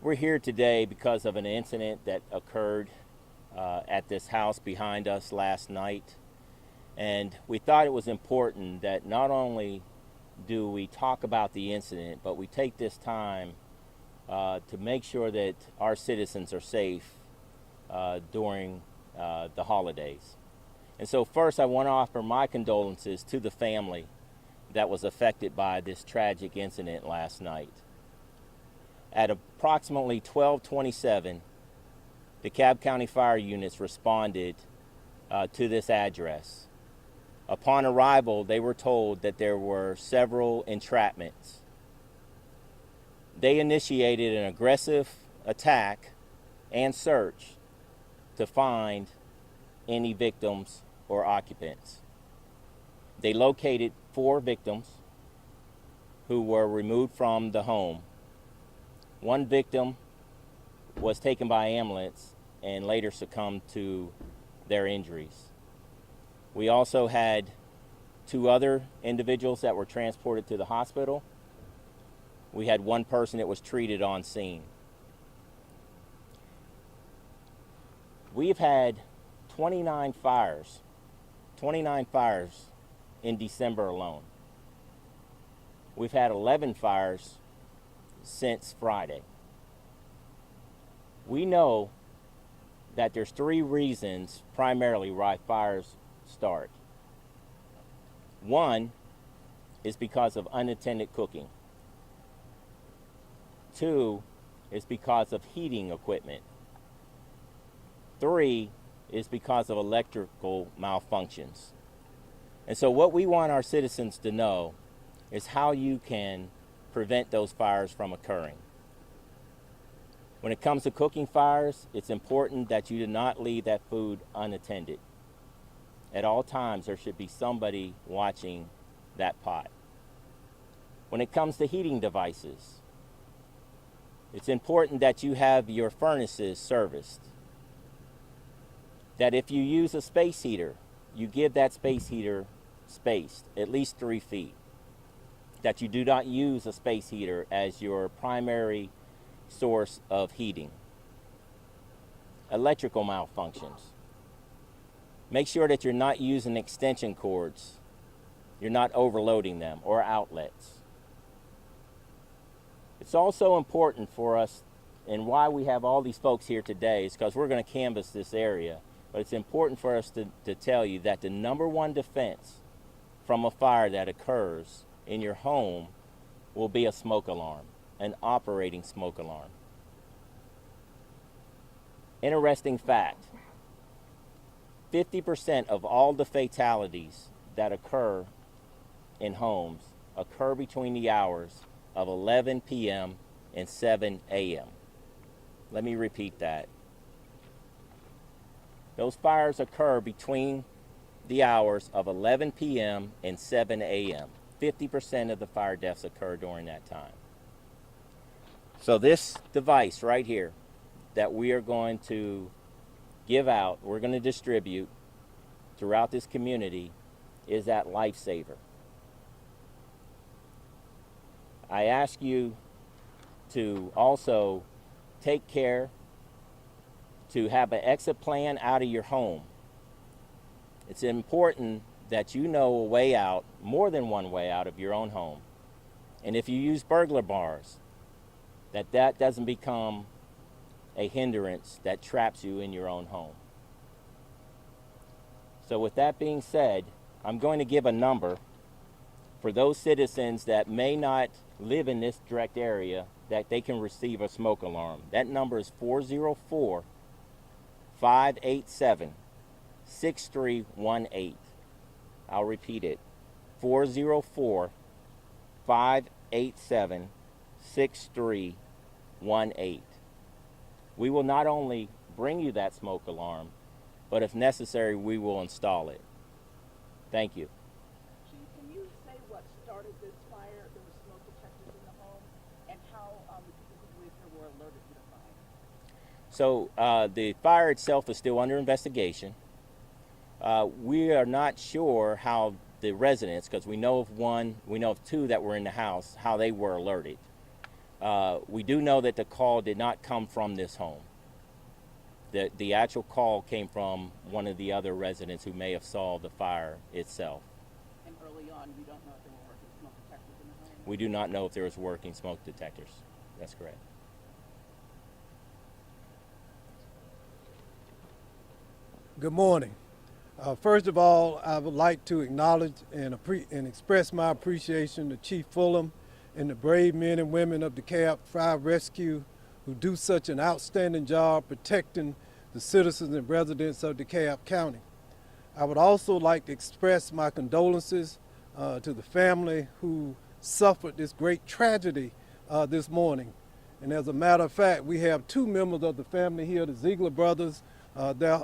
We're here today because of an incident that occurred at this house behind us last night. And we thought it was important that not only do we talk about the incident, but we take this time to make sure that our citizens are safe during the holidays. And so first I want to offer my condolences to the family that was affected by this tragic incident last night. At approximately 12:27, DeKalb County fire units responded to this address. Upon arrival, they were told that there were several entrapments. They initiated an aggressive attack and search to find any victims or occupants. They located 4 victims who were removed from the home. One victim was taken by ambulance and later succumbed to their injuries. We also had 2 other individuals that were transported to the hospital. We had 1 person that was treated on scene. We've had 29 fires in December alone. We've had 11 fires since Friday. We know that there's 3 reasons primarily why fires start. One is because of unattended cooking. 2 is because of heating equipment. 3 is because of electrical malfunctions. And so what we want our citizens to know is how you can prevent those fires from occurring. When it comes to cooking fires, it's important that you do not leave that food unattended. At all times, there should be somebody watching that pot. When it comes to heating devices, it's important that you have your furnaces serviced. That if you use a space heater, you give that space heater spaced at least 3 feet. That you do not use a space heater as your primary source of heating. Electrical malfunctions. Make sure that you're not using extension cords. You're not overloading them or outlets. It's also important for us, and why we have all these folks here today is because we're going to canvass this area. But it's important for us to tell you that the number 1 defense from a fire that occurs in your home will be a smoke alarm, an operating smoke alarm. Interesting fact, 50% of all the fatalities that occur in homes occur between the hours of 11 p.m. and 7 a.m. Let me repeat that. Those fires occur between the hours of 11 p.m. and 7 a.m. 50% of the fire deaths occur during that time. So this device right here that we are going to give out, we're going to distribute throughout this community, is that lifesaver. I ask you to also take care to have an exit plan out of your home. It's important that you know a way out, more than one way out of your own home. And if you use burglar bars, that doesn't become a hindrance that traps you in your own home. So with that being said, I'm going to give a number for those citizens that may not live in this direct area that they can receive a smoke alarm. That number is 404-587-6318. I'll repeat it, 404-587-6318. We will not only bring you that smoke alarm, but if necessary, we will install it. Thank you. Chief, can you say what started this fire? There were smoke detectors in the home, and how the people who lived here were alerted to the fire? So the fire itself is still under investigation. We are not sure how the residents, because we know of 2 that were in the house, how they were alerted. We do know that the call did not come from this home. The actual call came from one of the other residents who may have saw the fire itself. And early on, you don't know if there were working smoke detectors in the home? We do not know if there was working smoke detectors. That's correct. Good morning. First of all, I would like to acknowledge and express my appreciation to Chief Fulham and the brave men and women of DeKalb Fire Rescue who do such an outstanding job protecting the citizens and residents of DeKalb County. I would also like to express my condolences to the family who suffered this great tragedy this morning. And as a matter of fact, we have two members of the family here, the Ziegler brothers.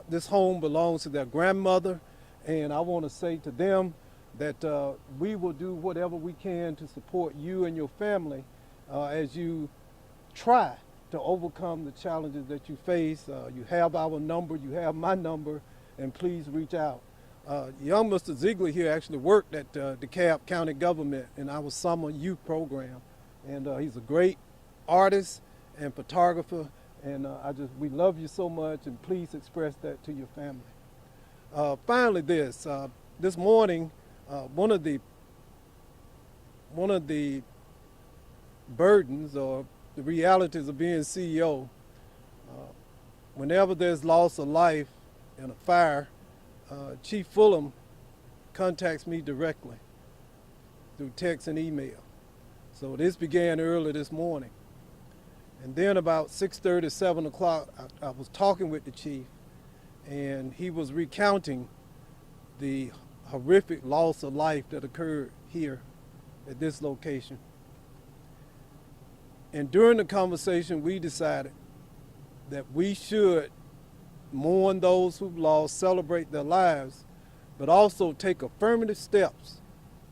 This home belongs to their grandmother, and I want to say to them that we will do whatever we can to support you and your family as you try to overcome the challenges that you face. You have our number, you have my number, and please reach out. Young Mr. Ziegler here actually worked at DeKalb County government in our summer youth program, and he's a great artist and photographer. And we love you so much, and please express that to your family. Finally, this morning, one of the burdens or the realities of being CEO, whenever there's loss of life in a fire, Chief Fulham contacts me directly through text and email. So this began early this morning. And then about 6:30, 7 o'clock, I was talking with the chief, and he was recounting the horrific loss of life that occurred here at this location. And during the conversation, we decided that we should mourn those who've lost, celebrate their lives, but also take affirmative steps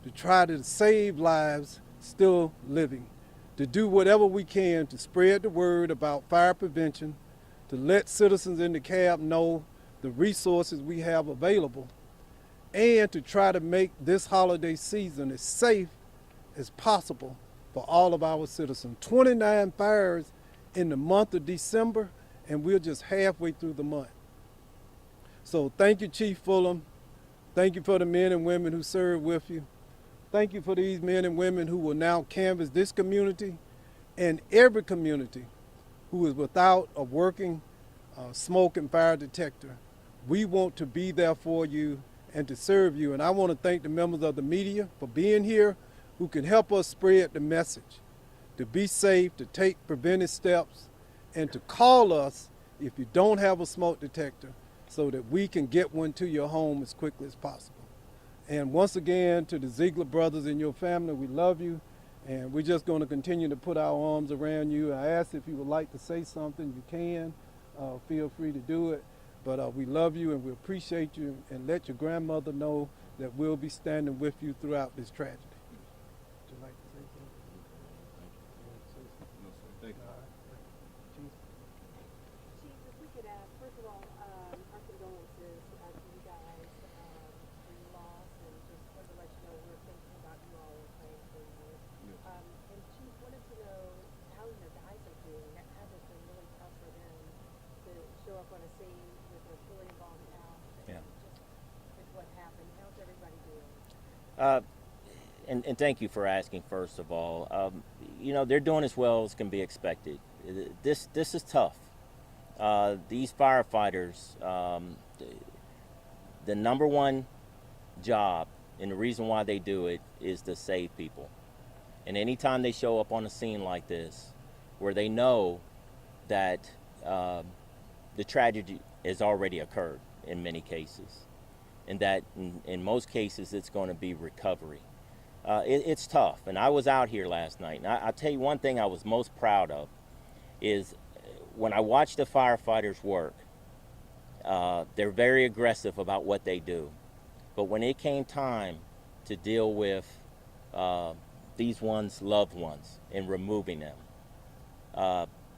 to try to save lives still living, to do whatever we can to spread the word about fire prevention, to let citizens in DeKalb know the resources we have available, and to try to make this holiday season as safe as possible for all of our citizens. 29 fires in the month of December, and we're just halfway through the month. So thank you, Chief Fulham. Thank you for the men and women who serve with you. Thank you for these men and women who will now canvass this community and every community who is without a working smoke and fire detector. We want to be there for you and to serve you. And I want to thank the members of the media for being here who can help us spread the message, to be safe, to take preventive steps, and to call us if you don't have a smoke detector so that we can get one to your home as quickly as possible. And once again, to the Ziegler brothers and your family, we love you, and we're just going to continue to put our arms around you. I ask if you would like to say something, you can. Feel free to do it. But we love you, and we appreciate you, and let your grandmother know that we'll be standing with you throughout this tragedy. Would you like to say something? No, sir. Thank you. Chief? Chief, if we could ask, first of all, our condolences to you guys for your loss, and just wanted to let you know we're thinking about you all and praying for you. Yes. And Chief, wanted to know how your guys are doing. That has been really tough for them to show up on a scene with a fully involved house. Yeah. Just with what happened, how's everybody doing? And thank you for asking, first of all. They're doing as well as can be expected. This is tough. These firefighters, the number one job and the reason why they do it is to save people. And anytime they show up on a scene like this, where they know that the tragedy has already occurred in many cases, and that in most cases it's going to be recovery. It's tough, and I was out here last night, and I'll tell you one thing I was most proud of is when I watched the firefighters work. They're very aggressive about what they do, but when it came time to deal with these ones' loved ones and removing them,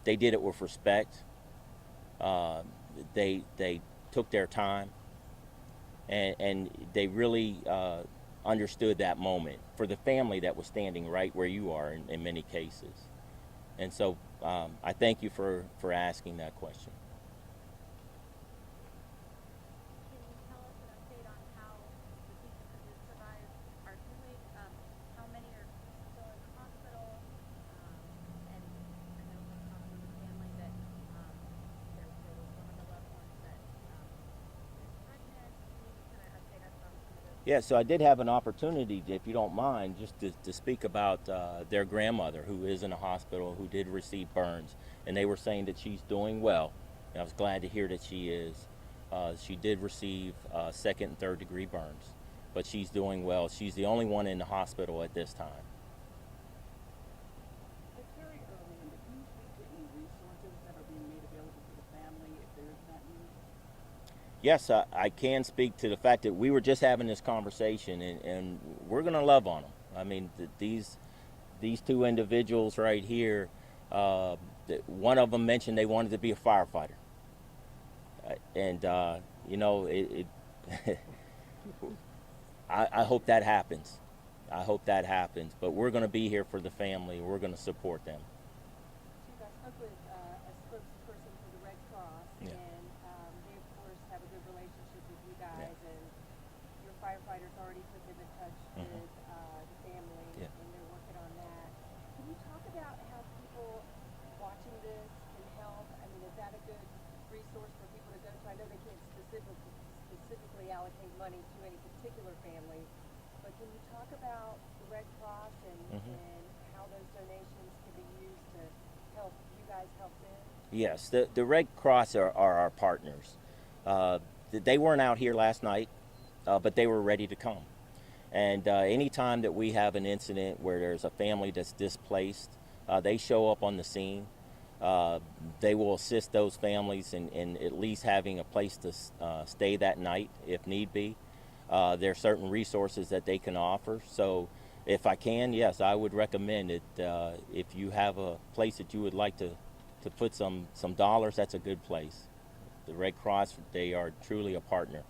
they did it with respect. They took their time, and they really understood that moment for the family that was standing right where you are in many cases. And so I thank you for asking that question. Can you tell us an update on how the people who did survive are doing? How many are still in the hospital? And I know from talking with the family that there was one of the loved ones that is pregnant. Can you kind of update us on some of those? Yeah, so I did have an opportunity, if you don't mind, just to speak about their grandmother who is in a hospital who did receive burns. And they were saying that she's doing well. And I was glad to hear that she is. She did receive second and third degree burns, but she's doing well. She's the only one in the hospital at this time. It's very early, and can you speak to any resources that are being made available to the family if there is that need? Yes, I can speak to the fact that we were just having this conversation, and we're going to love on them. I mean, these two individuals right here, one of them mentioned they wanted to be a firefighter. And, you know, I hope that happens. I hope that happens. But we're going to be here for the family. We're going to support them. Chief, I spoke with a spokesperson for the Red Cross, Yeah. and they, of course, have a good relationship with you guys, and your firefighters already put them in touch with the family, Yeah. and they're working on that. Can you talk about how people watching this can help? I mean, is that a good resource for people to go to? I know they can't specifically allocate money to any particular family, but can you talk about the Red Cross and how those donations can be used to help you guys help them? Yes, the Red Cross are our partners. They weren't out here last night, but they were ready to come. And anytime that we have an incident where there's a family that's displaced, they show up on the scene. They will assist those families in at least having a place to stay that night if need be. There are certain resources that they can offer. So if I can, yes, I would recommend it. If you have a place that you would like to put some dollars, that's a good place. The Red Cross, they are truly a partner.